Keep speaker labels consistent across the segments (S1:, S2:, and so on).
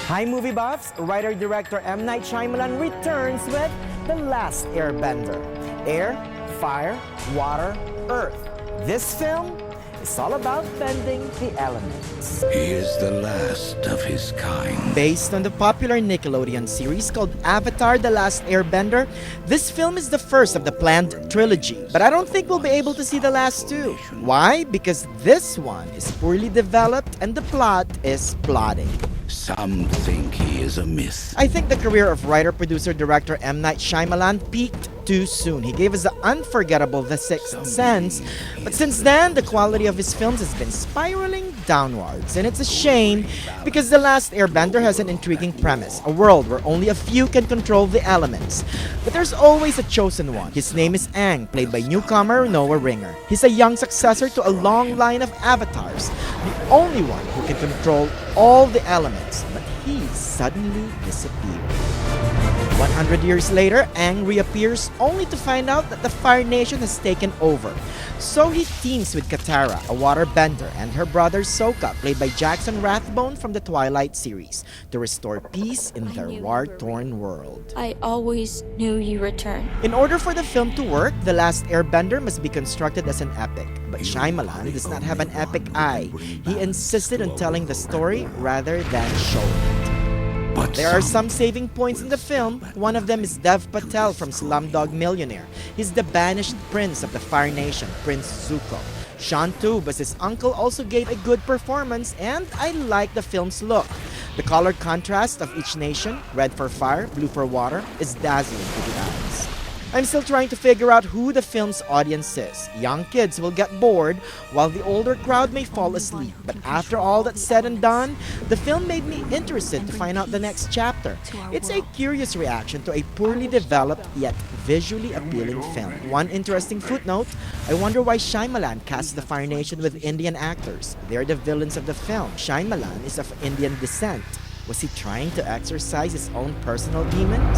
S1: Hi movie buffs! Writer-director M. Night Shyamalan returns with The Last Airbender. Air, fire, water, earth. This film is all about bending the elements.
S2: He is the last of his kind.
S3: Based on the popular Nickelodeon series called Avatar: The Last Airbender, this film is the first of the planned trilogy. But I don't think we'll be able to see the last two. Why? Because this one is poorly developed and the plot is plodding.
S2: Some think he is a myth.
S3: I think the career of writer, producer, director M. Night Shyamalan peaked too soon. He gave us the unforgettable The Sixth Sense, but since then, the quality of his films has been spiraling downwards. And it's a shame because The Last Airbender has an intriguing premise, a world where only a few can control the elements. But there's always a chosen one. His name is Aang, played by newcomer Noah Ringer. He's a young successor to a long line of avatars, the only one who can control all the elements, but he suddenly disappeared. 100 years later, Aang reappears only to find out that the Fire Nation has taken over. So he teams with Katara, a waterbender, and her brother Sokka, played by Jackson Rathbone from the Twilight series, to restore peace in their war-torn world.
S4: I always knew you returned.
S3: In order for the film to work, The Last Airbender must be constructed as an epic. But Shyamalan does not have an epic eye. He insisted on telling the story rather than showing it.
S2: But
S3: There are some saving points in the film. One of them is Dev Patel from Slumdog Millionaire. He's the banished prince of the Fire Nation, Prince Zuko. Sean Tube as his uncle also gave a good performance, and I like the film's look. The color contrast of each nation, red for fire, blue for water, is dazzling to the eyes. I'm still trying to figure out who the film's audience is. Young kids will get bored, while the older crowd may fall asleep. But after all that's said and done, the film made me interested to find out the next chapter. It's a curious reaction to a poorly developed yet visually appealing film. One interesting footnote, I wonder why Shyamalan cast the Fire Nation with Indian actors. They're the villains of the film. Shyamalan is of Indian descent. Was he trying to exorcise his own personal demons?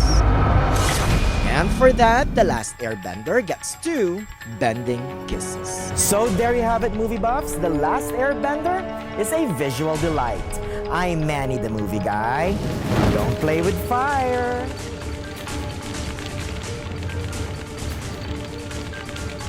S3: And for that, The Last Airbender gets 2 bending kisses.
S1: So there you have it movie buffs. The Last Airbender is a visual delight. I'm Manny the movie guy. Don't play with fire.